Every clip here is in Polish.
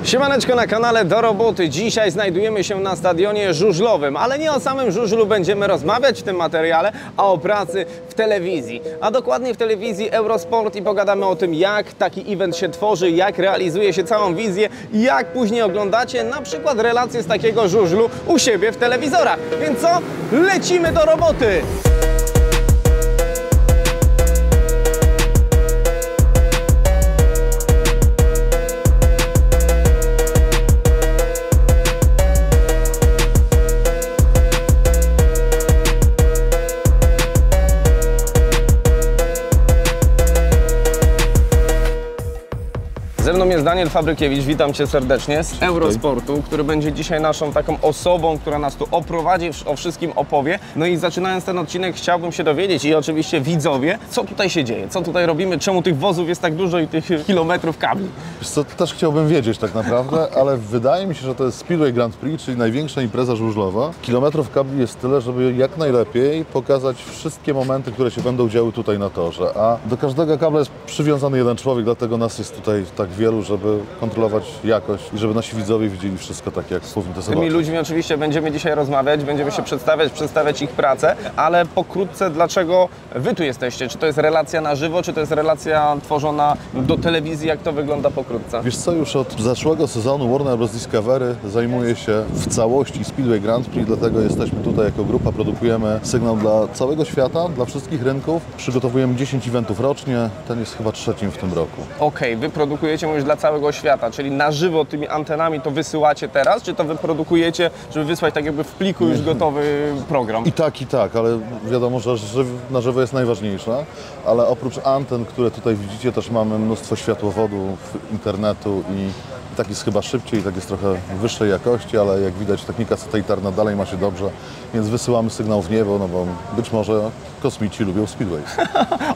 Siemaneczko na kanale Do Roboty. Dzisiaj znajdujemy się na stadionie żużlowym, ale nie o samym żużlu będziemy rozmawiać w tym materiale, a o pracy w telewizji. A dokładnie w telewizji Eurosport i pogadamy o tym, jak taki event się tworzy, jak realizuje się całą wizję i jak później oglądacie na przykład relacje z takiego żużlu u siebie w telewizorach. Więc co? Lecimy do roboty! Ze mną jest Daniel Fabrykiewicz, witam Cię serdecznie z Eurosportu, który będzie dzisiaj naszą taką osobą, która nas tu oprowadzi, o wszystkim opowie. No i zaczynając ten odcinek chciałbym się dowiedzieć i oczywiście widzowie, co tutaj się dzieje, co tutaj robimy, czemu tych wozów jest tak dużo i tych kilometrów kabli. Wiesz co, też chciałbym wiedzieć tak naprawdę, ale wydaje mi się, że to jest Speedway Grand Prix, czyli największa impreza żużlowa. Kilometrów kabli jest tyle, żeby jak najlepiej pokazać wszystkie momenty, które się będą działy tutaj na torze, a do każdego kabla jest przywiązany jeden człowiek, dlatego nas jest tutaj tak wielu, żeby kontrolować jakość i żeby nasi widzowie widzieli wszystko tak, jak powinni to zobaczyć. Z tymi ludźmi oczywiście będziemy dzisiaj rozmawiać, będziemy się przedstawiać ich pracę, ale pokrótce dlaczego Wy tu jesteście? Czy to jest relacja na żywo, czy to jest relacja tworzona do telewizji? Jak to wygląda pokrótce? Wiesz co, już od zeszłego sezonu Warner Bros. Discovery zajmuje się w całości Speedway Grand Prix, dlatego jesteśmy tutaj jako grupa, produkujemy sygnał dla całego świata, dla wszystkich rynków. Przygotowujemy 10 eventów rocznie, ten jest chyba trzecim w tym roku. Okej, Wy produkujecie, mówisz, dla całego świata, czyli na żywo tymi antenami to wysyłacie teraz, czy to Wy produkujecie, żeby wysłać tak jakby w pliku już gotowy program? I tak, ale wiadomo, że na żywo jest najważniejsza, ale oprócz anten, które tutaj widzicie, też mamy mnóstwo światłowodów, internetu i tak jest chyba szybciej, tak jest trochę wyższej jakości, ale jak widać technika satelitarna dalej ma się dobrze, więc wysyłamy sygnał w niebo, no bo być może kosmici lubią Speedway.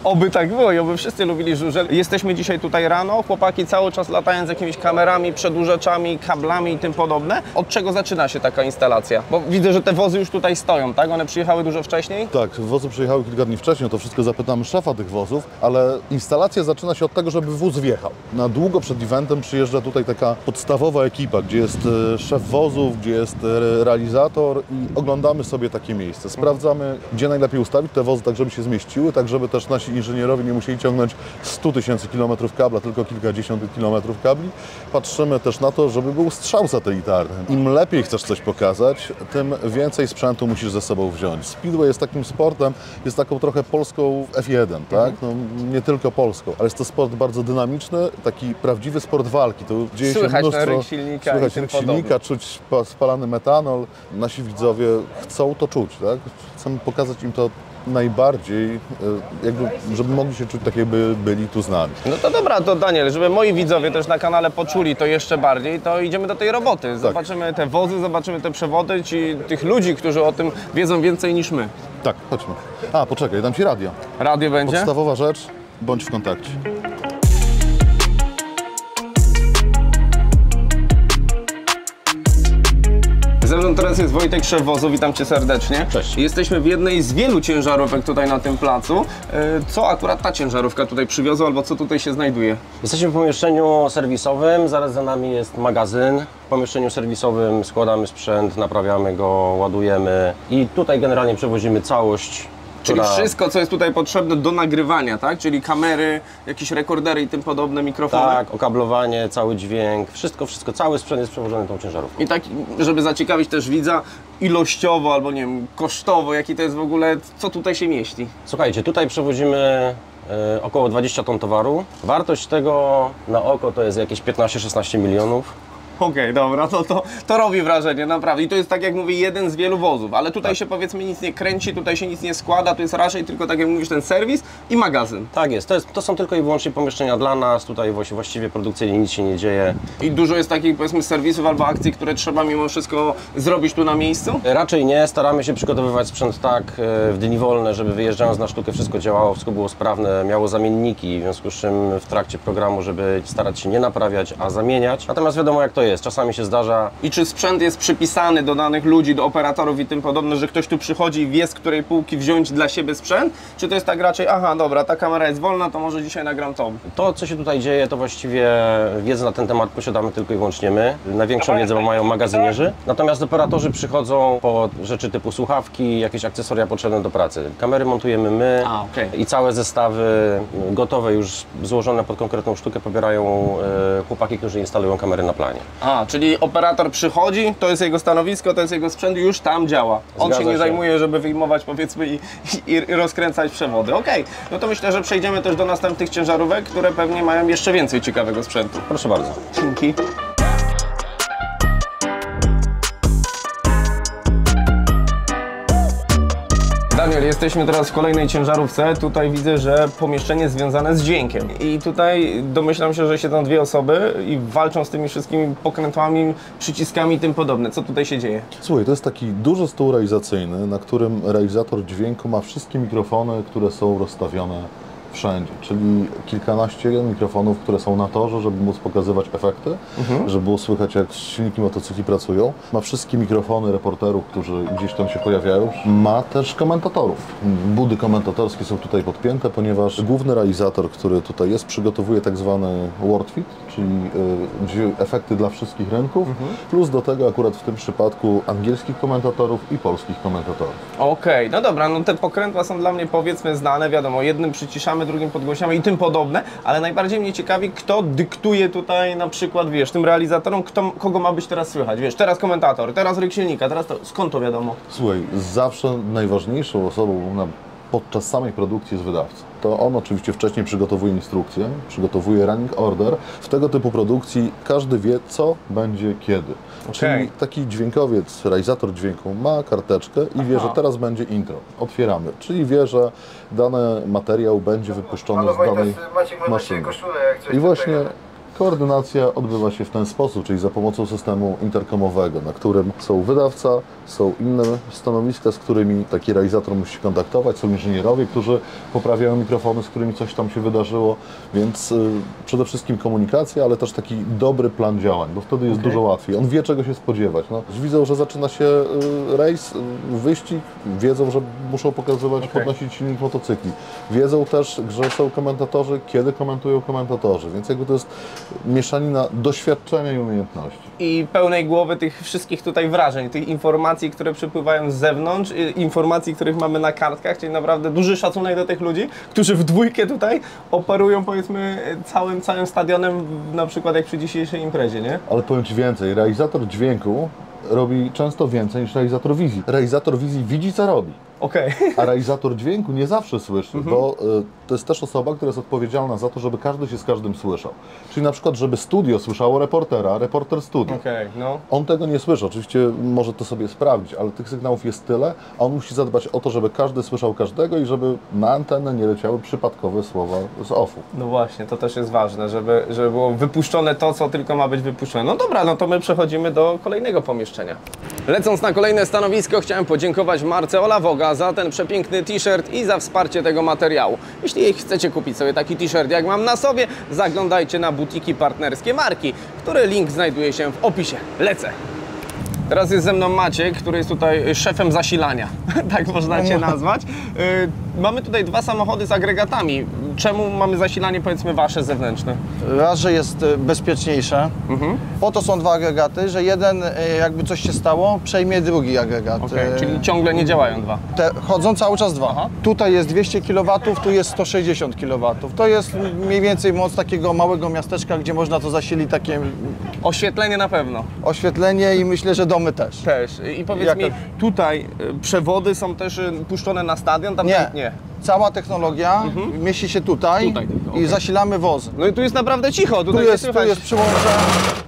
Oby tak było i oby wszyscy lubili żużel. Jesteśmy dzisiaj tutaj rano, chłopaki cały czas latają z jakimiś kamerami, przedłużaczami, kablami i tym podobne. Od czego zaczyna się taka instalacja? Bo widzę, że te wozy już tutaj stoją, tak? One przyjechały dużo wcześniej? Tak, wozy przyjechały kilka dni wcześniej, to wszystko zapytamy szefa tych wozów, ale instalacja zaczyna się od tego, żeby wóz wjechał. Na długo przed eventem przyjeżdża tutaj taka podstawowa ekipa, gdzie jest szef wozów, gdzie jest realizator i oglądamy sobie takie miejsce. Sprawdzamy, gdzie najlepiej ustawić te wozy, tak żeby się zmieściły, tak żeby też nasi inżynierowie nie musieli ciągnąć 100 000 kilometrów kabla, tylko kilkadziesiąt kilometrów kabli. Patrzymy też na to, żeby był strzał satelitarny. Im lepiej chcesz coś pokazać, tym więcej sprzętu musisz ze sobą wziąć. Speedway jest takim sportem, jest taką trochę polską F1, tak? No, nie tylko polską, ale jest to sport bardzo dynamiczny, taki prawdziwy sport walki. To dzieje się mnóstwo, ryk silnika, słychać ryk silnika, czuć spalany metanol. Nasi widzowie chcą to czuć, tak? Chcemy pokazać im to najbardziej, jakby, żeby mogli się czuć tak, jakby byli tu z nami. No to dobra, to Daniel, żeby moi widzowie też na kanale poczuli to jeszcze bardziej, to idziemy do tej roboty. Zobaczymy te wozy, zobaczymy te przewody, tych ludzi, którzy o tym wiedzą więcej niż my. Tak, chodźmy. A, poczekaj, dam Ci radio. Radio będzie? Podstawowa rzecz, bądź w kontakcie. Ze mną teraz jest Wojtek, szef wozu, witam Cię serdecznie. Cześć. Jesteśmy w jednej z wielu ciężarówek tutaj na tym placu. Co akurat ta ciężarówka tutaj przywiozła, albo co tutaj się znajduje? Jesteśmy w pomieszczeniu serwisowym, zaraz za nami jest magazyn. W pomieszczeniu serwisowym składamy sprzęt, naprawiamy go, ładujemy i tutaj generalnie przewozimy całość. Czyli wszystko, co jest tutaj potrzebne do nagrywania, tak? Czyli kamery, jakieś rekordery i tym podobne, mikrofony. Tak, okablowanie, cały dźwięk, wszystko, cały sprzęt jest przewożony tą ciężarówką. I tak, żeby zaciekawić też widza, ilościowo albo nie wiem, kosztowo, jaki to jest w ogóle, co tutaj się mieści? Słuchajcie, tutaj przewozimy około 20 ton towaru. Wartość tego na oko to jest jakieś 15-16 milionów. Okej, dobra, to robi wrażenie, naprawdę. I to jest, tak jak mówię, jeden z wielu wozów, ale tutaj się powiedzmy nic nie kręci, tutaj się nic nie składa, to jest raczej tylko, tak jak mówisz, ten serwis i magazyn. Tak jest, to są tylko i wyłącznie pomieszczenia dla nas, tutaj właściwie produkcyjnie nic się nie dzieje. I dużo jest takich, powiedzmy, serwisów albo akcji, które trzeba mimo wszystko zrobić tu na miejscu? Raczej nie, staramy się przygotowywać sprzęt tak w dni wolne, żeby wyjeżdżając na sztukę wszystko działało, wszystko było sprawne, miało zamienniki, w związku z czym w trakcie programu, żeby starać się nie naprawiać, a zamieniać. Natomiast wiadomo jak to jest, czasami się zdarza. I czy sprzęt jest przypisany do danych ludzi, do operatorów i tym podobne, że ktoś tu przychodzi i wie, z której półki wziąć dla siebie sprzęt? Czy to jest tak raczej, aha, dobra, ta kamera jest wolna, to może dzisiaj nagram tą? To, co się tutaj dzieje, to właściwie wiedzę na ten temat posiadamy tylko i wyłącznie my. Największą wiedzę mają magazynierzy. Natomiast operatorzy przychodzą po rzeczy typu słuchawki, jakieś akcesoria potrzebne do pracy. Kamery montujemy my i całe zestawy gotowe, już złożone pod konkretną sztukę pobierają chłopaki, którzy instalują kamery na planie. Czyli operator przychodzi, to jest jego stanowisko, to jest jego sprzęt i już tam działa. On Zgadza się nie się. zajmuje, żeby wyjmować, powiedzmy, i rozkręcać przewody. Okej, no to myślę, że przejdziemy też do następnych ciężarówek, które pewnie mają jeszcze więcej ciekawego sprzętu. Proszę bardzo. Dzięki. Daniel, jesteśmy teraz w kolejnej ciężarówce. Tutaj widzę, że pomieszczenie związane z dźwiękiem. I tutaj domyślam się, że siedzą dwie osoby i walczą z tymi wszystkimi pokrętłami, przyciskami i tym podobne. Co tutaj się dzieje? Słuchaj, to jest taki duży stół realizacyjny, na którym realizator dźwięku ma wszystkie mikrofony, które są rozstawione wszędzie, czyli kilkanaście mikrofonów, które są na torze, żeby móc pokazywać efekty, żeby było słychać, jak silniki motocykli pracują. Ma wszystkie mikrofony reporterów, którzy gdzieś tam się pojawiają. Ma też komentatorów. Budy komentatorskie są tutaj podpięte, ponieważ główny realizator, który tutaj jest, przygotowuje tak zwany wordfit, czyli efekty dla wszystkich rynków, plus do tego akurat w tym przypadku angielskich komentatorów i polskich komentatorów. Okej, no dobra, no te pokrętła są dla mnie, powiedzmy, znane, wiadomo, jednym przyciszamy, drugim podgłośniamy i tym podobne, ale najbardziej mnie ciekawi, kto dyktuje tutaj na przykład, wiesz, tym realizatorom, kogo ma być teraz słychać, wiesz, teraz komentator, teraz ryk silnika, teraz to, skąd to wiadomo? Słuchaj, zawsze najważniejszą osobą podczas samej produkcji jest wydawca. To on oczywiście wcześniej przygotowuje instrukcję, przygotowuje running order. W tego typu produkcji każdy wie, co będzie kiedy. Czyli taki dźwiękowiec, realizator dźwięku ma karteczkę i wie, że teraz będzie intro. Otwieramy. Czyli wie, że dany materiał będzie wypuszczony z danej maszyny. I właśnie koordynacja odbywa się w ten sposób, czyli za pomocą systemu interkomowego, na którym są wydawca, są inne stanowiska, z którymi taki realizator musi się kontaktować, są inżynierowie, którzy poprawiają mikrofony, z którymi coś tam się wydarzyło, więc przede wszystkim komunikacja, ale też taki dobry plan działań, bo wtedy jest dużo łatwiej. On wie, czego się spodziewać. No, widzą, że zaczyna się rejs, wyścig, wiedzą, że muszą pokazywać, podnosić silnik motocykli. Wiedzą też, że są komentatorzy, kiedy komentują komentatorzy, więc jakby to jest mieszanina doświadczenia i umiejętności. I pełnej głowy tych wszystkich tutaj wrażeń, tych informacji, które przypływają z zewnątrz, informacji, których mamy na kartkach, czyli naprawdę duży szacunek do tych ludzi, którzy w dwójkę tutaj operują, powiedzmy, całym stadionem, na przykład jak przy dzisiejszej imprezie, nie? Ale powiem Ci więcej, realizator dźwięku robi często więcej niż realizator wizji. Realizator wizji widzi, co robi. A realizator dźwięku nie zawsze słyszy, bo to jest też osoba, która jest odpowiedzialna za to, żeby każdy się z każdym słyszał. Czyli na przykład, żeby studio słyszało reportera, reporter studio. On tego nie słyszy, oczywiście może to sobie sprawdzić, ale tych sygnałów jest tyle, a on musi zadbać o to, żeby każdy słyszał każdego i żeby na antenę nie leciały przypadkowe słowa z offu. No właśnie, to też jest ważne, żeby było wypuszczone to, co tylko ma być wypuszczone. No dobra, no to my przechodzimy do kolejnego pomieszczenia. Lecąc na kolejne stanowisko, chciałem podziękować marce Ola Voga za ten przepiękny t-shirt i za wsparcie tego materiału. Jeśli chcecie kupić sobie taki t-shirt, jak mam na sobie, zaglądajcie na butiki partnerskie marki, który link znajduje się w opisie. Lecę! Teraz jest ze mną Maciek, który jest tutaj szefem zasilania, tak można Cię nazwać. Mamy tutaj dwa samochody z agregatami. Czemu mamy zasilanie, powiedzmy, Wasze zewnętrzne? Raz, że jest bezpieczniejsze. Po to są dwa agregaty, że jeden, jakby coś się stało, przejmie drugi agregat. Czyli ciągle nie działają dwa? Chodzą cały czas dwa. Tutaj jest 200 kW, tu jest 160 kW. To jest mniej więcej moc takiego małego miasteczka, gdzie można to zasilić takie... Oświetlenie na pewno. Oświetlenie i myślę, że domy też. I powiedz mi, tutaj przewody są też puszczone na stadion? Tam nie. Cała technologia mieści się tutaj tylko, i zasilamy wozy. No i tu jest naprawdę cicho. Tu jest przyłącze,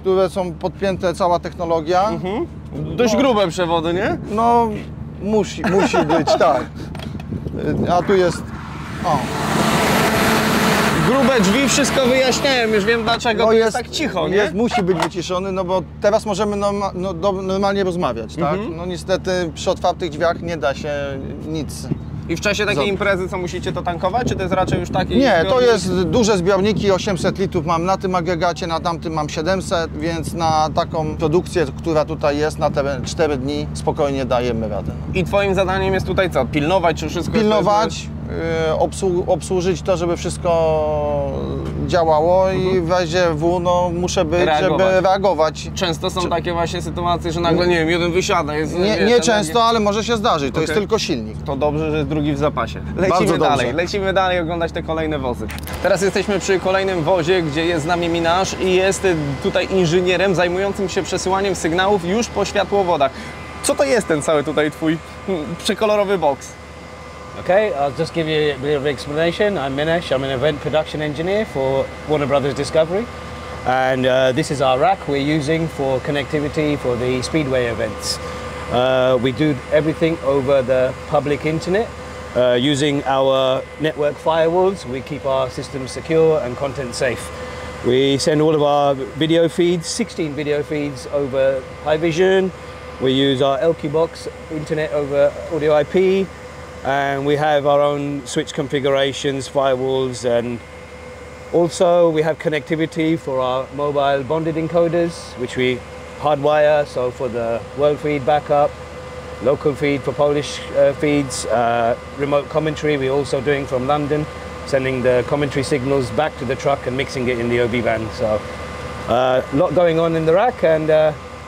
które są podpięte, cała technologia. Dość grube przewody, nie? No, musi być, tak. A tu jest... O. Grube drzwi, wszystko wyjaśniałem, już wiem dlaczego to jest tak cicho, nie? Musi być wyciszony, no bo teraz możemy normalnie rozmawiać, tak? No niestety przy otwartych drzwiach nie da się nic. I w czasie takiej imprezy co musicie to tankować, czy to jest raczej już taki... Nie, to zbiornik? jest duże zbiorniki, 800 litrów mam na tym agregacie, na tamtym mam 700, więc na taką produkcję, która tutaj jest na te 4 dni spokojnie dajemy radę. I twoim zadaniem jest tutaj co? Pilnować, czy wszystko Pilnować, obsłużyć to, żeby wszystko działało i w razie W no, muszę być, Reagować. żeby reagować. Często są takie właśnie sytuacje, że nagle, nie wiem, jeden wysiada, jest... Nie, wiesz, nie często, ale może się zdarzyć, to jest Okej. tylko silnik. To dobrze, że jest drugi w zapasie. Bardzo dobrze. Lecimy dalej oglądać te kolejne wozy. Teraz jesteśmy przy kolejnym wozie, gdzie jest z nami Minasz i jest tutaj inżynierem zajmującym się przesyłaniem sygnałów już po światłowodach. Co to jest ten cały tutaj twój przekolorowy boks? Okay, I'll just give you a bit of explanation. I'm Minesh, I'm an event production engineer for Warner Brothers Discovery. And this is our rack we're using for connectivity for the Speedway events. We do everything over the public internet. Using our network firewalls, we keep our systems secure and content safe. We send all of our video feeds, 16 video feeds over Haivision. We use our LQ box internet over audio IP. And we have our own switch configurations, firewalls, and also we have connectivity for our mobile bonded encoders, which we hardwire, so for the world feed backup, local feed for Polish feeds, remote commentary we're also doing from London, sending the commentary signals back to the truck and mixing it in the OB band. So a lot going on in the rack, and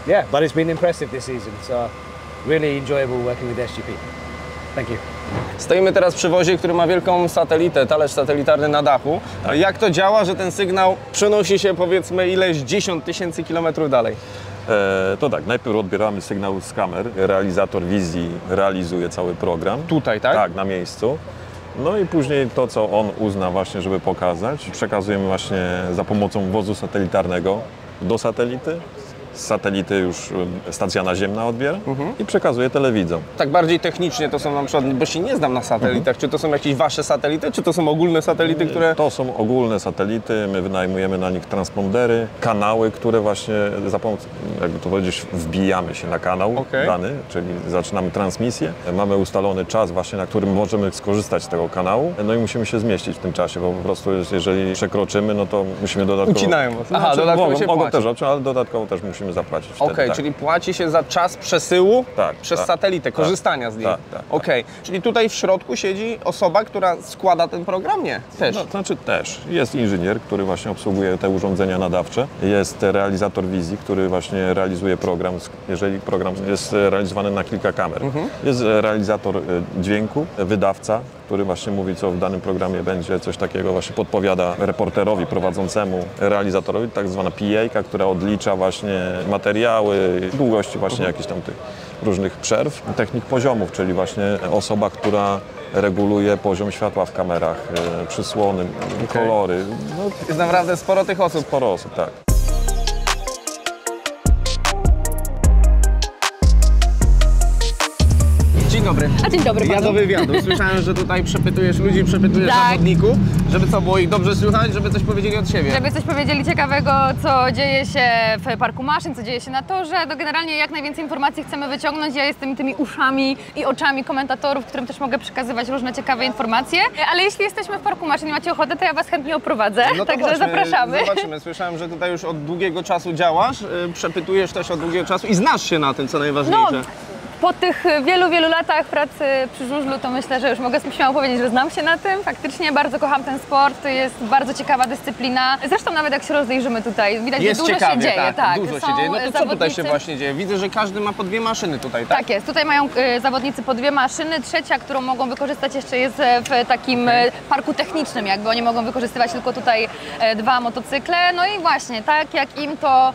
yeah, but it's been impressive this season, so really enjoyable working with SGP. Thank you. Stoimy teraz przy wozie, który ma wielką satelitę, talerz satelitarny na dachu. Jak to działa, że ten sygnał przenosi się powiedzmy ileś 10 000 kilometrów dalej? To tak, najpierw odbieramy sygnał z kamer. Realizator wizji realizuje cały program. Tutaj, tak? Tak, na miejscu. No i później to, co on uzna właśnie, żeby pokazać, przekazujemy właśnie za pomocą wozu satelitarnego do satelity. Z satelity już stacja naziemna odbiera i przekazuje telewidzom. Tak bardziej technicznie to są na przykład, bo się nie znam na satelitach, czy to są jakieś wasze satelity, czy to są ogólne satelity, które... To są ogólne satelity, my wynajmujemy na nich transpondery, kanały, które właśnie za pomocą, jakby to powiedzieć, wbijamy się na kanał dany, czyli zaczynamy transmisję. Mamy ustalony czas właśnie, na którym możemy skorzystać z tego kanału, no i musimy się zmieścić w tym czasie, bo po prostu jeżeli przekroczymy, no to musimy dodatkowo... Ucinają was. Aha, Znaczy, dodatkowo się mogą płaci. też obciąć, ale dodatkowo też musimy zapłacić wtedy. Okej, tak. czyli płaci się za czas przesyłu przez tak, satelitę, tak, korzystania z niej. tak. Okej, czyli tutaj w środku siedzi osoba, która składa ten program? Nie, też. No, znaczy też. Jest inżynier, który właśnie obsługuje te urządzenia nadawcze. Jest realizator wizji, który właśnie realizuje program, jeżeli program jest realizowany na kilka kamer. Jest realizator dźwięku, wydawca, który właśnie mówi, co w danym programie będzie, coś takiego właśnie podpowiada reporterowi prowadzącemu, realizatorowi, tak zwana PA, która odlicza właśnie materiały, długości właśnie jakichś tam tych różnych przerw. Technik poziomów, czyli właśnie osoba, która reguluje poziom światła w kamerach, przysłony, kolory. No, Jest naprawdę sporo tych osób. sporo osób, tak. Dzień dobry. A dzień dobry Ja panu. do wywiadu. Słyszałem, że tutaj przepytujesz ludzi, przepytujesz Tak. zawodników, żeby co było ich dobrze słychać, żeby coś powiedzieli od siebie. Żeby coś powiedzieli ciekawego, co dzieje się w parku maszyn, co dzieje się na torze, to generalnie jak najwięcej informacji chcemy wyciągnąć. Ja jestem tymi uszami i oczami komentatorów, którym też mogę przekazywać różne ciekawe informacje. Ale jeśli jesteśmy w parku maszyn i macie ochotę, to ja was chętnie oprowadzę, No to także chodźmy, zapraszamy. Zobaczymy. Słyszałem, że tutaj już od długiego czasu działasz, przepytujesz też od długiego czasu i znasz się na tym, co najważniejsze. No, po tych wielu, wielu latach pracy przy żużlu, to myślę, że już mogę śmiało powiedzieć, że znam się na tym. Faktycznie bardzo kocham ten sport, to jest bardzo ciekawa dyscyplina. Zresztą nawet jak się rozejrzymy tutaj, widać, Jest że dużo ciekawie, się dzieje. tak, dużo się Są dzieje. No to co tutaj się zawodnicy- właśnie dzieje? Widzę, że każdy ma po dwie maszyny tutaj, tak? Tak jest, tutaj mają zawodnicy po dwie maszyny, trzecia, którą mogą wykorzystać jeszcze jest w takim parku technicznym, jakby oni mogą wykorzystywać tylko tutaj dwa motocykle, no i właśnie, tak jak im to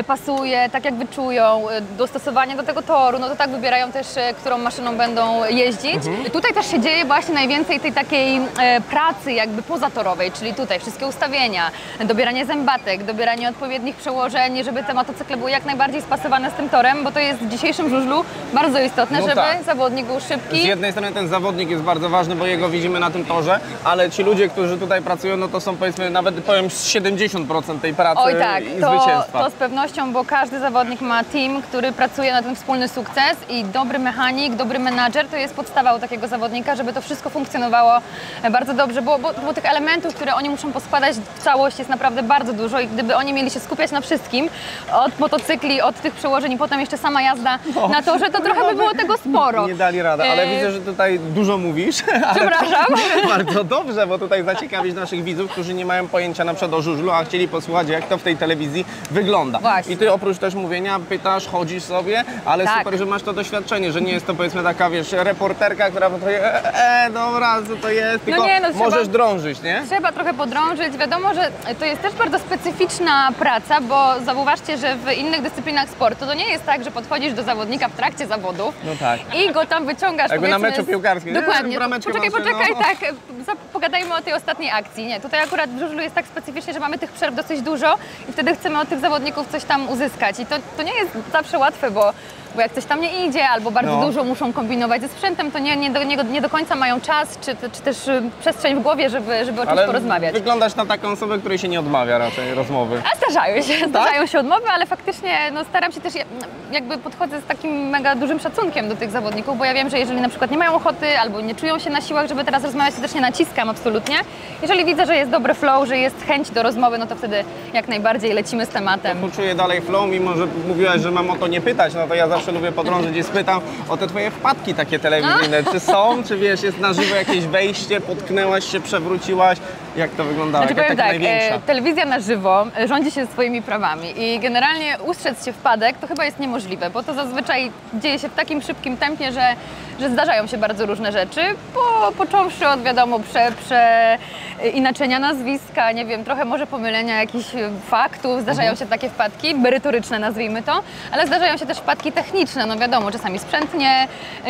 pasuje, tak jak wyczują, dostosowanie do tego toru, no to tak wybierają też, którą maszyną będą jeździć. Tutaj też się dzieje właśnie najwięcej tej takiej pracy jakby pozatorowej, czyli tutaj wszystkie ustawienia, dobieranie zębatek, dobieranie odpowiednich przełożeń, żeby te motocykle były jak najbardziej spasowane z tym torem, bo to jest w dzisiejszym żużlu bardzo istotne, No żeby tak. zawodnik był Z szybki. jednej strony ten zawodnik jest bardzo ważny, bo jego widzimy na tym torze, ale ci ludzie, którzy tutaj pracują, no to są powiedzmy nawet powiem 70% tej pracy Oj tak, i to zwycięstwa. z pewnością pewnością, bo każdy zawodnik ma team, który pracuje na ten wspólny sukces i dobry mechanik, dobry menadżer to jest podstawa u takiego zawodnika, żeby to wszystko funkcjonowało bardzo dobrze, bo tych elementów, które oni muszą poskładać w całość jest naprawdę bardzo dużo i gdyby oni mieli się skupiać na wszystkim, od motocykli, od tych przełożeń i potem jeszcze sama jazda na torze, to trochę by było tego sporo. Nie dali rady, ale widzę, że tutaj dużo mówisz. Przepraszam. Bardzo dobrze, bo tutaj zaciekawić naszych widzów, którzy nie mają pojęcia na przykład o żużlu, a chcieli posłuchać, jak to w tej telewizji wygląda. Właśnie. I ty oprócz też mówienia pytasz, chodzisz sobie, ale Tak. super, że masz to doświadczenie, że nie jest to powiedzmy taka, wiesz, reporterka, która powie, dobra, co to jest, tylko możesz drążyć, nie? Trzeba trochę podrążyć. Wiadomo, że to jest też bardzo specyficzna praca, bo zauważcie, że w innych dyscyplinach sportu to nie jest tak, że podchodzisz do zawodnika w trakcie zawodów No tak. i go tam wyciągasz. Jakby na powiedzmy, meczu piłkarskim. Dokładnie. Brameczkę Poczekaj, masz, no. tak. Pogadajmy o tej ostatniej akcji. Nie, tutaj akurat w żużlu jest tak specyficznie, że mamy tych przerw dosyć dużo i wtedy chcemy od tych zawodników coś tam uzyskać. I to nie jest zawsze łatwe, bo jak coś tam nie idzie, albo bardzo dużo muszą kombinować ze sprzętem, to nie do końca mają czas, czy też przestrzeń w głowie, żeby o czymś porozmawiać. Wyglądasz na taką osobę, której się nie odmawia raczej rozmowy. A zdarzają się odmowy, ale faktycznie staram się też, jakby podchodzę z takim mega dużym szacunkiem do tych zawodników, bo ja wiem, że jeżeli na przykład nie mają ochoty albo nie czują się na siłach, żeby teraz rozmawiać, to też nie naciskam absolutnie. Jeżeli widzę, że jest dobry flow, że jest chęć do rozmowy, no to wtedy jak najbardziej lecimy z tematem. Poczuję dalej flow, mimo że mówiłaś, że mam o to nie pytać, no to ja zawsze lubię podrążyć i spytam o te twoje wpadki takie telewizyjne. Czy są, czy wiesz, jest na żywo jakieś wejście, potknęłaś się, przewróciłaś? Jak to wyglądało? Znaczy, Jaka powiem taka największa? telewizja na żywo rządzi się swoimi prawami i generalnie ustrzec się wpadek to chyba jest niemożliwe, bo to zazwyczaj dzieje się w takim szybkim tempie, że zdarzają się bardzo różne rzeczy, począwszy od wiadomo inaczenia nazwiska, nie wiem, trochę może pomylenia jakichś faktów, zdarzają się takie wpadki, merytoryczne nazwijmy to, ale zdarzają się też wpadki techniczne, no wiadomo, czasami sprzęt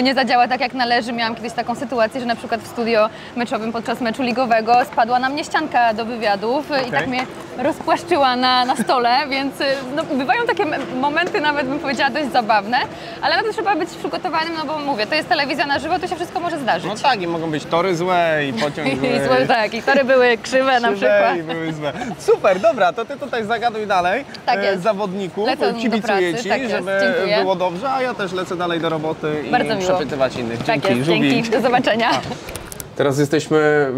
nie zadziała tak jak należy. Miałam kiedyś taką sytuację, że na przykład w studio meczowym podczas meczu ligowego spadła na mnie ścianka do wywiadów i tak mnie rozpłaszczyła na stole, więc bywają takie momenty, nawet bym powiedziała dość zabawne, ale na to trzeba być przygotowanym, no bo mówię, to jest telewizja na żywo, to się wszystko może zdarzyć. No tak, i mogą być tory złe i pociąg zły. I złe, tak, i tory były krzywe na przykład. I były złe. Super, dobra, to ty tutaj zagaduj dalej Tak jest. zawodników, Lecę do kibicuję pracy, ci, tak jest, żeby dziękuję. było dobrze, a ja też lecę dalej do roboty Bardzo i miło. przepytywać innych. Tak Dzięki, jest, Żółwik. dzięki, do zobaczenia. Teraz jesteśmy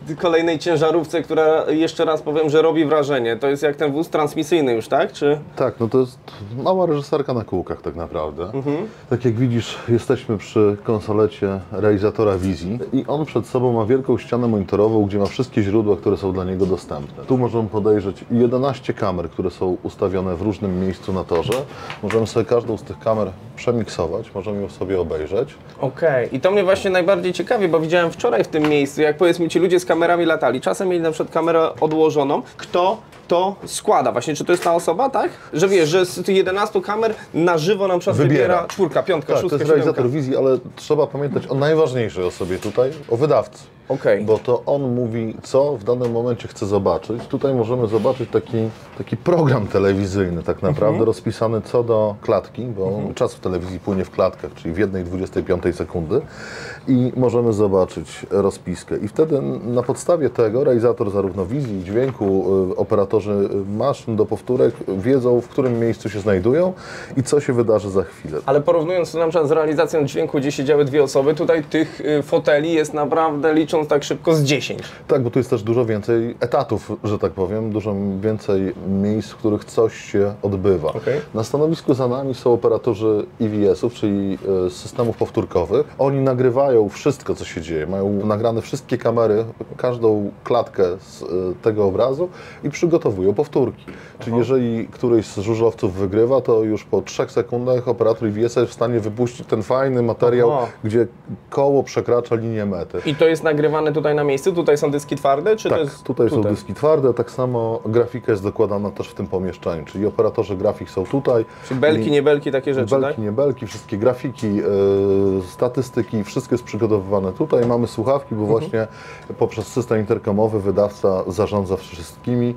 w kolejnej ciężarówce, która jeszcze raz powiem, że robi wrażenie. To jest jak ten wóz transmisyjny już, tak? Czy... Tak, no to jest mała reżyserka na kółkach tak naprawdę. Tak jak widzisz, jesteśmy przy konsolecie realizatora wizji i on przed sobą ma wielką ścianę monitorową, gdzie ma wszystkie źródła, które są dla niego dostępne. Tu możemy podejrzeć 11 kamer, które są ustawione w różnym miejscu na torze. Możemy sobie każdą z tych kamer przemiksować, możemy ją sobie obejrzeć. Okej. I to mnie właśnie najbardziej ciekawi, bo widziałem wczoraj w tym miejscu, jak powiedzmy ci ludzie z kamerami latali. Czasem mieli na przykład kamerę odłożoną. Kto to składa? Właśnie, czy to jest ta osoba, tak? Że wiesz, że z tych 11 kamer na żywo na przykład wybiera 4, 5, Tak, 6, to jest 7. realizator wizji, ale trzeba pamiętać o najważniejszej osobie tutaj, o wydawcy. Okej. Bo to on mówi, co w danym momencie chce zobaczyć. Tutaj możemy zobaczyć taki program telewizyjny tak naprawdę, rozpisany co do klatki, bo czas w telewizji płynie w klatkach, czyli w 1/25 sekundy i możemy zobaczyć rozpiskę. I wtedy na podstawie tego realizator zarówno wizji, dźwięku, operatorzy maszyn do powtórek wiedzą, w którym miejscu się znajdują i co się wydarzy za chwilę. Ale porównując to na przykład z realizacją dźwięku, gdzie siedziały 2 osoby, tutaj tych foteli jest naprawdę, licząc tak szybko, z 10. Tak, bo tu jest też dużo więcej etatów, że tak powiem, dużo więcej miejsc, w których coś się odbywa. Okej. Na stanowisku za nami są operatorzy EVS-ów, czyli systemów powtórkowych. Oni nagrywają wszystko, co się dzieje. Mają nagrane wszystkie kamery, każdą klatkę z tego obrazu i przygotowują powtórki. Czyli jeżeli któryś z żużlowców wygrywa, to już po 3 sekundach operator EVS jest w stanie wypuścić ten fajny materiał, gdzie koło przekracza linię mety. I to jest nagrywane tutaj na miejscu? Tutaj są dyski twarde? Czy Tak, to jest tutaj są dyski twarde, tak samo grafika jest dokładana też w tym pomieszczeniu, czyli operatorzy grafik są tutaj. Czyli belki, nie belki, takie rzeczy, belki, tak? nie belki, wszystkie grafiki, statystyki, wszystko jest przygotowywane tutaj. Mamy słuchawki, bo właśnie poprzez system interkomowy wydawca zarządza wszystkimi.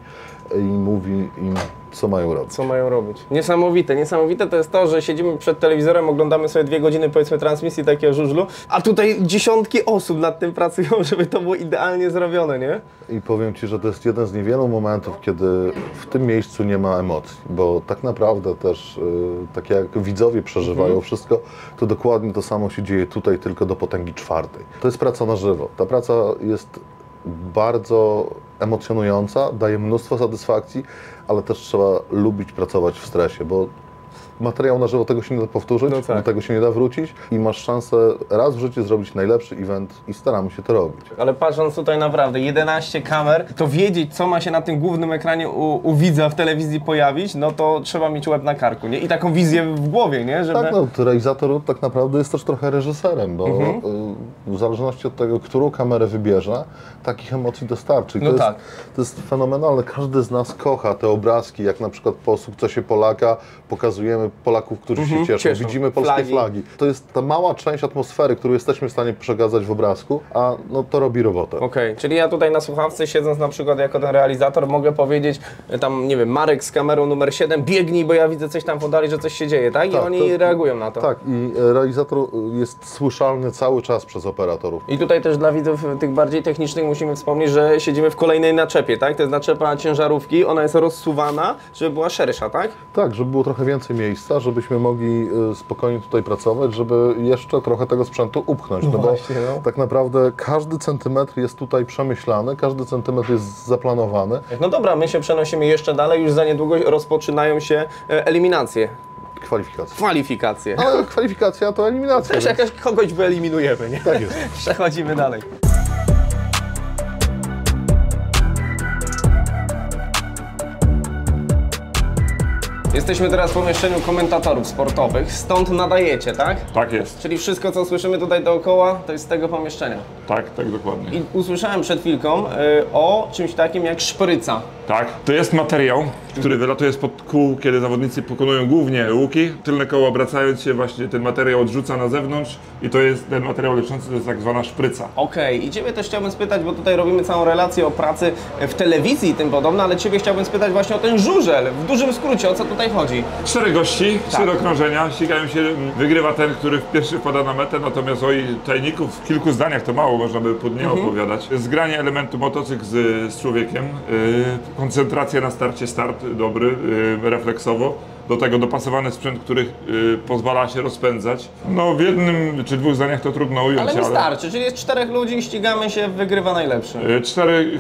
i mówi im, co mają robić. Co mają robić. Niesamowite. Niesamowite to jest to, że siedzimy przed telewizorem, oglądamy sobie 2 godziny, powiedzmy, transmisji takiego żużlu, a tutaj dziesiątki osób nad tym pracują, żeby to było idealnie zrobione, nie? I powiem Ci, że to jest jeden z niewielu momentów, kiedy w tym miejscu nie ma emocji, bo tak naprawdę też, tak jak widzowie przeżywają wszystko, to dokładnie to samo się dzieje tutaj, tylko do potęgi 4. To jest praca na żywo. Ta praca jest bardzo emocjonująca, daje mnóstwo satysfakcji, ale też trzeba lubić pracować w stresie, bo materiał na żywo tego się nie da powtórzyć, No tak. do tego się nie da wrócić i masz szansę raz w życiu zrobić najlepszy event i staramy się to robić. Ale patrząc tutaj naprawdę, 11 kamer, to wiedzieć, co ma się na tym głównym ekranie u widza w telewizji pojawić, no to trzeba mieć łeb na karku, nie? I taką wizję w głowie, nie? Żeby... Tak, no, realizator tak naprawdę jest też trochę reżyserem, bo w zależności od tego, którą kamerę wybierze, takich emocji dostarczy. I No tak. To jest fenomenalne. Każdy z nas kocha te obrazki, jak na przykład po sukcesie Polaka pokazujemy Polaków, którzy się cieszą. Widzimy polskie flagi. To jest ta mała część atmosfery, którą jesteśmy w stanie przekazać w obrazku, a no, to robi robotę. Okej, czyli ja tutaj na słuchawce, siedząc na przykład jako ten realizator, mogę powiedzieć, tam, nie wiem, Marek z kamerą numer 7, biegnij, bo ja widzę coś tam w oddali, że coś się dzieje, tak? I Tak, oni reagują na to. Tak, i realizator jest słyszalny cały czas przez operatorów. I tutaj też dla widzów tych bardziej technicznych musimy wspomnieć, że siedzimy w kolejnej naczepie, tak? To jest naczepa ciężarówki, ona jest rozsuwana, żeby była szersza, tak? Tak, żeby było trochę więcej miejsca, żebyśmy mogli spokojnie tutaj pracować, żeby jeszcze trochę tego sprzętu upchnąć. No właśnie, bo no. tak naprawdę każdy centymetr jest tutaj przemyślany, każdy centymetr jest zaplanowany. No dobra, my się przenosimy jeszcze dalej, już za niedługo rozpoczynają się eliminacje, kwalifikacje. Ale kwalifikacja to eliminacja. Też Więc... jakaś kogoś wyeliminujemy, nie? Tak jest. Przechodzimy dalej. Jesteśmy teraz w pomieszczeniu komentatorów sportowych, stąd nadajecie, tak? Tak jest. Czyli wszystko, co słyszymy tutaj dookoła, to jest z tego pomieszczenia. Tak, tak dokładnie. I usłyszałem przed chwilką o czymś takim jak szpryca. Tak, to jest materiał, który wylatuje spod kół, kiedy zawodnicy pokonują głównie łuki. Tylne koło obracając się, właśnie ten materiał odrzuca na zewnątrz i to jest ten materiał leczący, to jest tak zwana szpryca. Okej, i Ciebie też chciałbym spytać, bo tutaj robimy całą relację o pracy w telewizji i tym podobne, ale Ciebie chciałbym spytać właśnie o ten żużel. W dużym skrócie, o co tutaj chodzi? 4 gości, 4 okrążenia, ścigają się, wygrywa ten, który pierwszy wpada na metę, natomiast o tajników w kilku zdaniach to mało, można by pod nie opowiadać. Zgranie elementu motocykl z człowiekiem, koncentracja na starcie, start dobry, refleksowo. Do tego dopasowany sprzęt, który pozwala się rozpędzać. No w jednym czy 2 zdaniach to trudno ująć, Ale wystarczy, czyli jest 4 ludzi, ścigamy się, wygrywa najlepszy.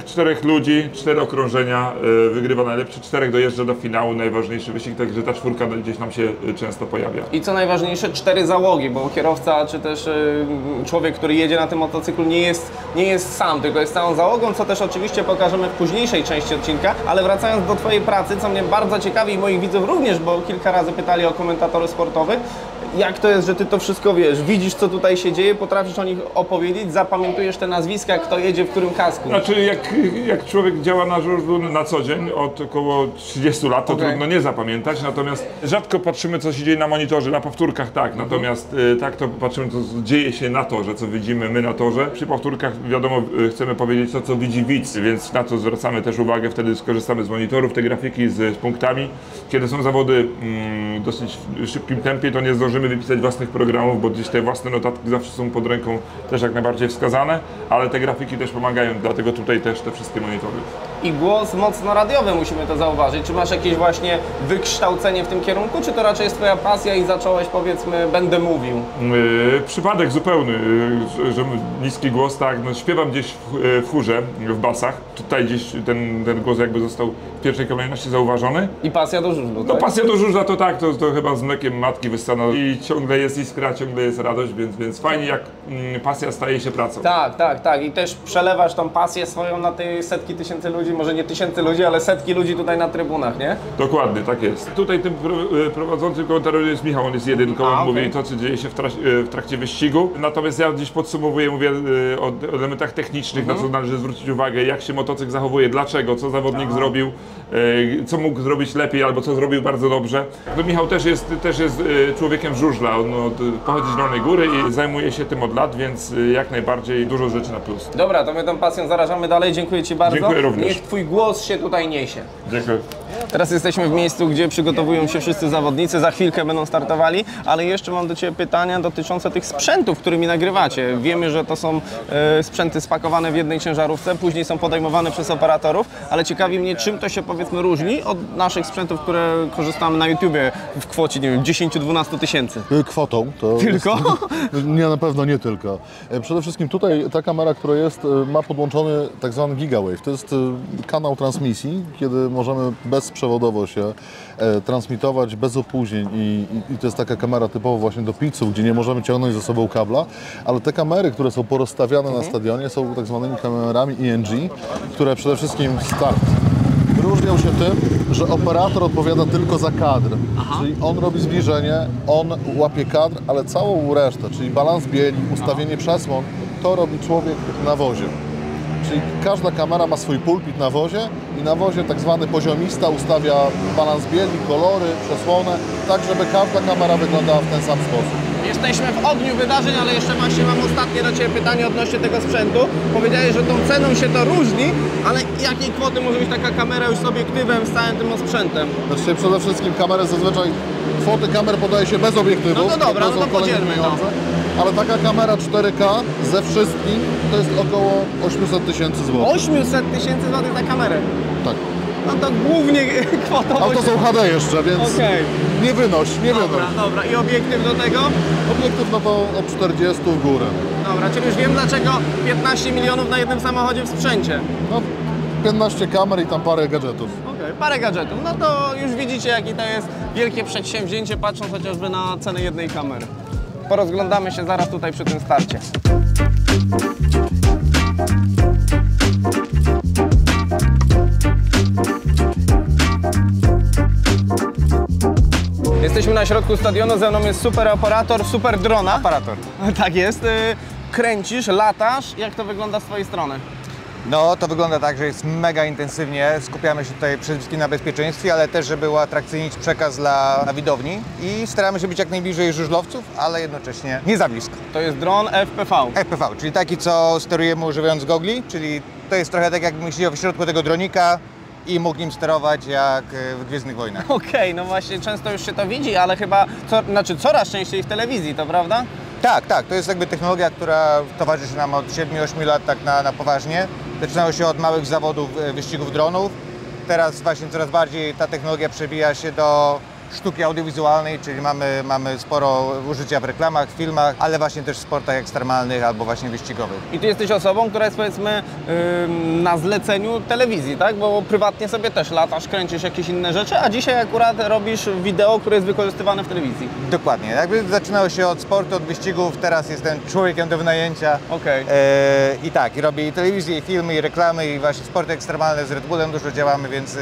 4 ludzi, 4 okrążenia, wygrywa najlepszy, 4 dojeżdża do finału, najważniejszy wyścig, także ta 4 gdzieś nam się często pojawia. I co najważniejsze, 4 załogi, bo kierowca czy też człowiek, który jedzie na tym motocyklu nie jest sam, tylko jest całą załogą, co też oczywiście pokażemy w późniejszej części odcinka, ale wracając do Twojej pracy, co mnie bardzo ciekawi i moich widzów również, bo kilka razy pytali o komentatory sportowych, jak to jest, że Ty to wszystko wiesz, widzisz co tutaj się dzieje, potrafisz o nich opowiedzieć, zapamiętujesz te nazwiska, kto jedzie w którym kasku. Znaczy jak człowiek działa na żużlu na co dzień od około 30 lat, to trudno nie zapamiętać, natomiast rzadko patrzymy co się dzieje na monitorze, na powtórkach tak, natomiast tak to patrzymy co dzieje się na torze, co widzimy my na torze. Przy powtórkach wiadomo chcemy powiedzieć to co widzi widz, więc na to zwracamy też uwagę, wtedy skorzystamy z monitorów, te grafiki z punktami. Kiedy są zawody w dosyć szybkim tempie, to nie zdążymy wypisać własnych programów, bo gdzieś te własne notatki zawsze są pod ręką też jak najbardziej wskazane, ale te grafiki też pomagają, dlatego tutaj też te wszystkie monitory. I głos mocno radiowy, musimy to zauważyć. Czy masz jakieś właśnie wykształcenie w tym kierunku, czy to raczej jest Twoja pasja i zacząłeś, powiedzmy, będę mówił? Przypadek zupełny, że niski głos, tak, no, śpiewam gdzieś w chórze, w basach. Tutaj gdzieś ten głos jakby został w pierwszej kolejności zauważony. I pasja do żużlu, No tak? pasja do żużla to tak, to chyba z mlekiem matki wyssana i ciągle jest iskra, ciągle jest radość, więc fajnie jak pasja staje się pracą. Tak. I też przelewasz tą pasję swoją na te setki tysięcy ludzi, może nie tysięcy ludzi, ale setki ludzi tutaj na trybunach, nie? Dokładnie, tak jest. Tutaj tym prowadzącym komentarzem jest Michał, on jest jedynką, on mówi to, co dzieje się w trakcie wyścigu. Natomiast ja gdzieś podsumowuję, mówię o elementach technicznych, na co należy zwrócić uwagę, jak się motocykl zachowuje, dlaczego, co zawodnik zrobił, co mógł zrobić lepiej albo co zrobił bardzo dobrze. No Michał też jest człowiekiem żużla, on pochodzi z Zielonej Góry i zajmuje się tym od lat, więc jak najbardziej dużo rzeczy na plus. Dobra, to my tą pasją zarażamy dalej, dziękuję Ci bardzo. Dziękuję również. Niech niech twój głos się tutaj niesie. Dziękuję. Teraz jesteśmy w miejscu, gdzie przygotowują się wszyscy zawodnicy, za chwilkę będą startowali, ale jeszcze mam do Ciebie pytania dotyczące tych sprzętów, którymi nagrywacie. Wiemy, że to są sprzęty spakowane w jednej ciężarówce, później są podejmowane przez operatorów, ale ciekawi mnie, czym to się powiedzmy różni od naszych sprzętów, które korzystamy na YouTubie w kwocie, nie wiem, 10-12 tysięcy. Kwotą. To Tylko? Jest, nie, na pewno nie tylko. Przede wszystkim tutaj ta kamera, która jest, ma podłączony tak zwany gigawave. To jest kanał transmisji, kiedy możemy bezprzewodowo się transmitować bez opóźnień i to jest taka kamera typowo właśnie do pizzów, gdzie nie możemy ciągnąć ze sobą kabla, ale te kamery, które są porozstawiane na stadionie, są tak zwanymi kamerami ENG, które przede wszystkim różnią się tym, że operator odpowiada tylko za kadr, czyli on robi zbliżenie, on łapie kadr, ale całą resztę, czyli balans bieli, ustawienie przesłon, to robi człowiek na wozie. Czyli każda kamera ma swój pulpit na wozie i na wozie tak zwany poziomista ustawia balans bieli, kolory, przesłonę, tak żeby każda kamera wyglądała w ten sam sposób. Jesteśmy w ogniu wydarzeń, ale jeszcze właśnie mam ostatnie do Ciebie pytanie odnośnie tego sprzętu. Powiedziałeś, że tą ceną się to różni, ale jakiej kwoty może być taka kamera już z obiektywem, z całym tym sprzętem? Znaczy przede wszystkim kamerę zazwyczaj, kwoty kamer podaje się bez obiektywu. No to dobra, to no to są kolejne podzielmy to. pieniądze. Ale taka kamera 4K ze wszystkim to jest około 800 tysięcy złotych. 800 tysięcy złotych za kamerę. Tak. No to głównie kwota. A to są HD jeszcze, więc Okej. nie wynoś, nie wynoś. Dobra. I obiektyw do tego? Obiektyw no to od 40 w górę. Dobra, czyli już wiem dlaczego 15 milionów na jednym samochodzie w sprzęcie. No 15 kamer i tam parę gadżetów. Okej, parę gadżetów. No to już widzicie, jakie to jest wielkie przedsięwzięcie, patrząc chociażby na cenę jednej kamery. Porozglądamy się zaraz tutaj przy tym starcie. Jesteśmy na środku stadionu, ze mną jest super operator, super drona. Operator. Tak jest. Kręcisz, latasz. Jak to wygląda z Twojej strony? No to wygląda tak, że jest mega intensywnie. Skupiamy się tutaj przede wszystkim na bezpieczeństwie, ale też, żeby uatrakcyjnić przekaz dla widowni i staramy się być jak najbliżej żużlowców, ale jednocześnie nie za blisko. To jest dron FPV. FPV, czyli taki, co sterujemy używając gogli, czyli to jest trochę tak, jakbym siedział w środku tego dronika i mógł nim sterować jak w Gwiezdnych Wojnach. Okej, no właśnie często już się to widzi, ale chyba coraz częściej w telewizji, to prawda? Tak, to jest jakby technologia, która towarzyszy nam od 7-8 lat tak na poważnie. Zaczynało się od małych zawodów, wyścigów dronów. Teraz właśnie coraz bardziej ta technologia przebija się do sztuki audiowizualnej, czyli mamy sporo użycia w reklamach, filmach, ale właśnie też w sportach ekstremalnych albo właśnie wyścigowych. I Ty jesteś osobą, która jest powiedzmy na zleceniu telewizji, tak? Bo prywatnie sobie też latasz, kręcisz jakieś inne rzeczy, a dzisiaj akurat robisz wideo, które jest wykorzystywane w telewizji. Dokładnie. Jakby zaczynało się od sportu, od wyścigów, teraz jestem człowiekiem do wynajęcia. Okej. I tak, i robię i telewizję, i filmy, i reklamy, i właśnie sporty ekstremalne z Red Bullem dużo działamy, więc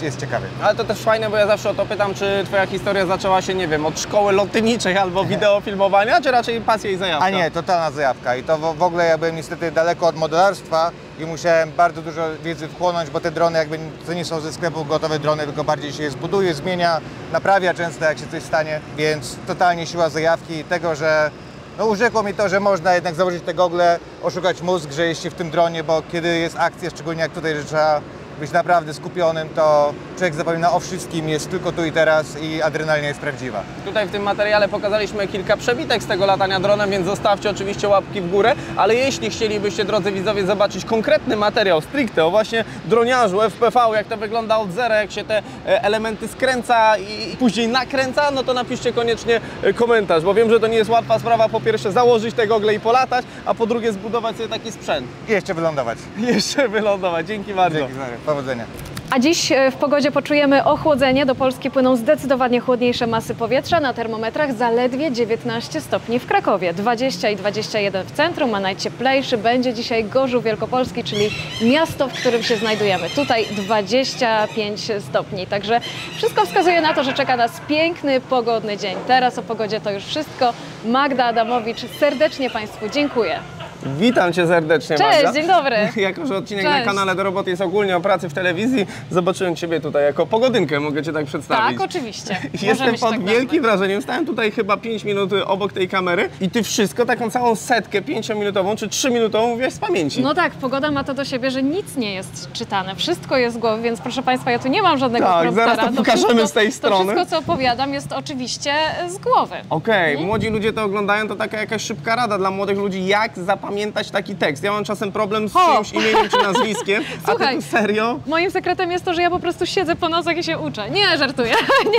jest ciekawie. Ale to też fajne, bo ja zawsze o to pytam, czy Twoja historia zaczęła się, nie wiem, od szkoły lotniczej albo wideofilmowania, czy raczej pasja i zajawka? A nie, totalna zajawka. I to w ogóle ja byłem niestety daleko od modelarstwa i musiałem bardzo dużo wiedzy wchłonąć, bo te drony jakby to nie są ze sklepu gotowe drony, tylko bardziej się je zbuduje, zmienia, naprawia często jak się coś stanie, więc totalnie siła zajawki i tego, że no urzekło mi to, że można jednak założyć te gogle, oszukać mózg, że jest się w tym dronie, bo kiedy jest akcja, szczególnie jak tutaj, że trzeba być naprawdę skupionym, to człowiek zapomina o wszystkim, jest tylko tu i teraz i adrenalina jest prawdziwa. Tutaj w tym materiale pokazaliśmy kilka przebitek z tego latania dronem, więc zostawcie oczywiście łapki w górę, ale jeśli chcielibyście, drodzy widzowie, zobaczyć konkretny materiał stricte o właśnie droniarzu, FPV, jak to wygląda od zera, jak się te elementy skręca i później nakręca, no to napiszcie koniecznie komentarz, bo wiem, że to nie jest łatwa sprawa, po pierwsze założyć te gogle i polatać, a po drugie zbudować sobie taki sprzęt. I jeszcze wylądować. Jeszcze wylądować. Dzięki bardzo. Dzięki, powodzenia. A dziś w pogodzie poczujemy ochłodzenie. Do Polski płyną zdecydowanie chłodniejsze masy powietrza. Na termometrach zaledwie 19 stopni w Krakowie, 20 i 21 w centrum, a najcieplejszy będzie dzisiaj Gorzów Wielkopolski, czyli miasto, w którym się znajdujemy. Tutaj 25 stopni, także wszystko wskazuje na to, że czeka nas piękny, pogodny dzień. Teraz o pogodzie to już wszystko. Magda Adamowicz, serdecznie Państwu dziękuję. Witam Cię serdecznie, Cześć, Magda. dzień dobry. Jako że odcinek Cześć. na kanale Do Roboty jest ogólnie o pracy w telewizji, zobaczyłem Ciebie tutaj jako pogodynkę, mogę Cię tak przedstawić. Tak, oczywiście. Jestem Możemy się pod tak wielkim nazwać. wrażeniem. Stałem tutaj chyba 5 minut obok tej kamery i Ty wszystko, taką całą setkę 5-minutową czy 3-minutową mówiłaś z pamięci. No tak, pogoda ma to do siebie, że nic nie jest czytane. Wszystko jest z głowy, więc proszę Państwa, ja tu nie mam żadnego Tak, promptera. zaraz to pokażemy wszystko, z tej strony. To wszystko, co opowiadam, jest oczywiście z głowy. Okej, młodzi ludzie to oglądają, to taka jakaś szybka rada dla młodych ludzi, jak zapamiętać taki tekst. Ja mam czasem problem z czyimś imieniem czy nazwiskiem, a Ty Słuchaj, tu serio? Moim sekretem jest to, że ja po prostu siedzę po nocach i się uczę. Nie, żartuję.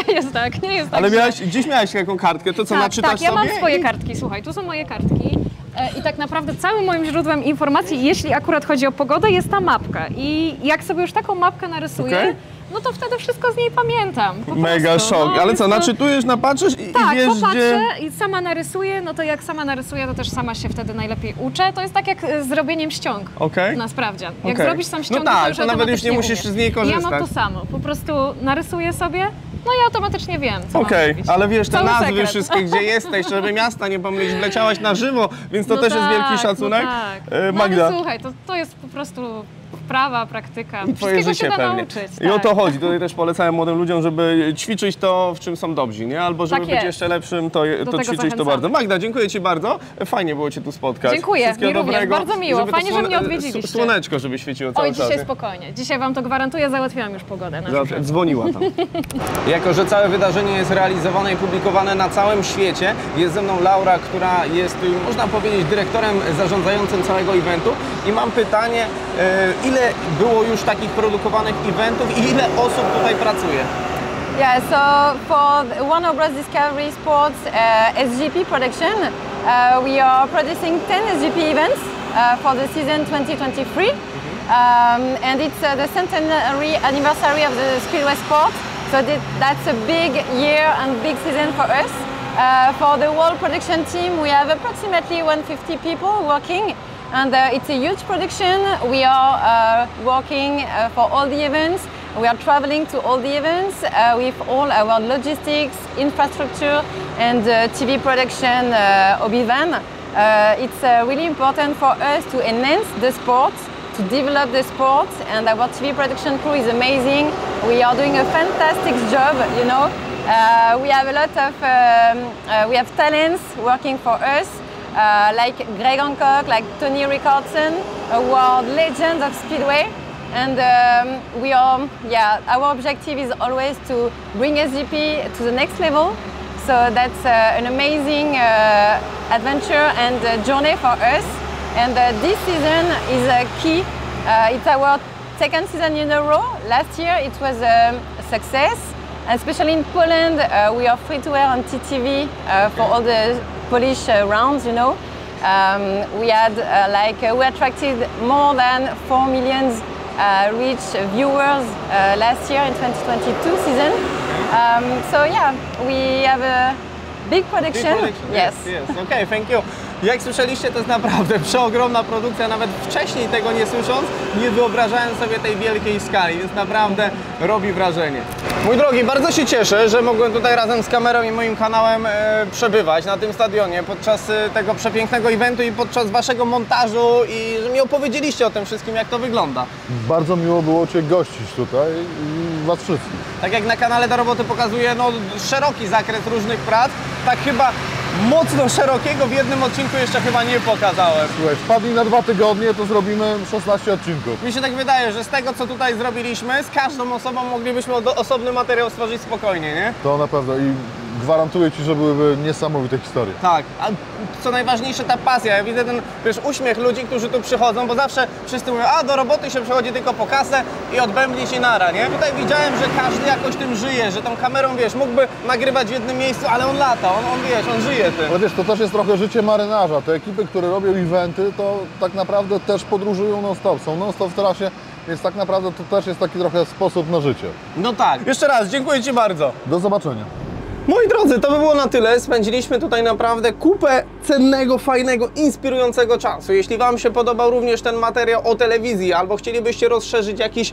Nie jest tak, nie jest tak. Ale że- gdzieś miałaś taką kartkę, to co, Tak, naczytasz tak, ja sobie? mam swoje i- kartki. Słuchaj, tu są moje kartki. I tak naprawdę całym moim źródłem informacji, jeśli akurat chodzi o pogodę, jest ta mapka. I jak sobie już taką mapkę narysuję, Okej. no to wtedy wszystko z niej pamiętam. Po Mega prostu. szok. No, Ale jest co, to- naczytujesz, napatrzysz i Tak, wiesz, popatrzę gdzie... i sama narysuję, no to jak sama narysuję, to też sama się wtedy najlepiej uczę. To jest tak jak z zrobieniem ściąg Okej. na sprawdzian. Jak Okej. zrobisz sam No ściągi, tak, to już to nawet już nie automatycznie musisz umiesz. z niej I ja mam korzystać. to samo, po prostu narysuję sobie, no i automatycznie wiem, co mam Okej, robić. ale wiesz, te Cały nazwy sekret. wszystkie, gdzie jesteś, żeby miasta nie pomylić, wleciałaś na żywo, więc to No też jest wielki tak, szacunek. No tak. Magda. Ale słuchaj, to jest po prostu wprawa, praktyka. I twoje Wszystkiego życie się da pewnie. nauczyć. I o tak. to chodzi. Tutaj też polecałem młodym ludziom, żeby ćwiczyć to, w czym są dobrzy, nie? Albo żeby Tak być jest. jeszcze lepszym, to tego ćwiczyć to zachęcamy. bardzo. Magda, dziękuję Ci bardzo. Fajnie było Cię tu spotkać. Dziękuję, Wszystkiego mi również, dobrego. bardzo miło. I żeby to Fajnie, że mnie odwiedziliście. Słoneczko, żeby świeciło cały Oj, czas. dzisiaj nie? spokojnie. Dzisiaj Wam to gwarantuję, załatwiłam już pogodę. Na Zawsze dzwoniła tam. Jako że całe wydarzenie jest realizowane i publikowane na całym świecie, jest ze mną Laura, która jest, można powiedzieć, dyrektorem zarządzającym całego eventu. I mam pytanie, ile było już takich produkowanych eventów i ile osób tutaj pracuje? Yeah, so for the Warner Bros. Discovery Sports SGP production, we are producing 10 SGP events for the season 2023. And it's the centenary anniversary of the Speedway sport. So that's a big year and big season for us. For the whole production team, we have approximately 150 people working. And it's a huge production. We are working for all the events. We are traveling to all the events with all our logistics, infrastructure, and TV production Obi-Van. It's really important for us to enhance the sport, to develop the sport, and our TV production crew is amazing. We are doing a fantastic job, you know. We have a lot of we have talents working for us. Like Greg Hancock, like Tony Rickardson, world legends of Speedway. And we are, our objective is always to bring SGP to the next level. So that's an amazing adventure and journey for us. And this season is key. It's our second season in a row. Last year it was a success. Especially in Poland, we are free to air on TTV for all the Polish rounds, you know. We had we attracted more than 4 million reach viewers last year in 2022 season. So yeah, we have a big production. Yes. Okay, thank you. Jak słyszeliście, to jest naprawdę przeogromna produkcja, nawet wcześniej tego nie słysząc, nie wyobrażałem sobie tej wielkiej skali, więc naprawdę robi wrażenie. Mój drogi, bardzo się cieszę, że mogłem tutaj razem z kamerą i moim kanałem przebywać na tym stadionie podczas tego przepięknego eventu i podczas waszego montażu i że mi opowiedzieliście o tym wszystkim, jak to wygląda. Bardzo miło było Cię gościć tutaj i Was wszystkich. Tak jak na kanale Do Roboty pokazuje szeroki zakres różnych prac, tak chyba mocno szerokiego w jednym odcinku jeszcze chyba nie pokazałem. Słuchaj, wpadnij na 2 tygodnie, to zrobimy 16 odcinków. Mi się tak wydaje, że z tego, co tutaj zrobiliśmy, z każdą osobą moglibyśmy osobny materiał stworzyć spokojnie, nie? To na pewno i gwarantuję Ci, że byłyby niesamowite historie. Tak, a co najważniejsze, ta pasja. Ja widzę ten, wiesz, uśmiech ludzi, którzy tu przychodzą, bo zawsze wszyscy mówią, a do roboty się przychodzi tylko po kasę i odbębnić i nara, nie? Tutaj widziałem, że każdy jakoś tym żyje, że tą kamerą, wiesz, mógłby nagrywać w jednym miejscu, ale on lata, on żyje tym. Ale wiesz, to też jest trochę życie marynarza. Te ekipy, które robią eventy, to tak naprawdę też podróżują non-stop. Są non-stop w trasie, więc tak naprawdę to też jest taki trochę sposób na życie. No tak. Jeszcze raz, dziękuję Ci bardzo. Do zobaczenia. Moi drodzy, to by było na tyle. Spędziliśmy tutaj naprawdę kupę cennego, fajnego, inspirującego czasu. Jeśli Wam się podobał również ten materiał o telewizji, albo chcielibyście rozszerzyć jakiś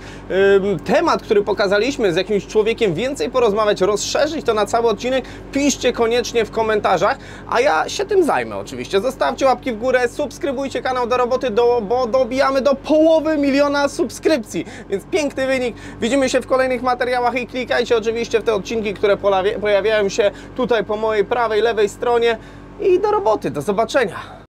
temat, który pokazaliśmy, z jakimś człowiekiem więcej porozmawiać, rozszerzyć to na cały odcinek, piszcie koniecznie w komentarzach, a ja się tym zajmę oczywiście. Zostawcie łapki w górę, subskrybujcie kanał Do Roboty, bo dobijamy do 500 000 subskrypcji, więc piękny wynik. Widzimy się w kolejnych materiałach i klikajcie oczywiście w te odcinki, które pojawiają się tutaj po mojej prawej, lewej stronie i do roboty. Do zobaczenia.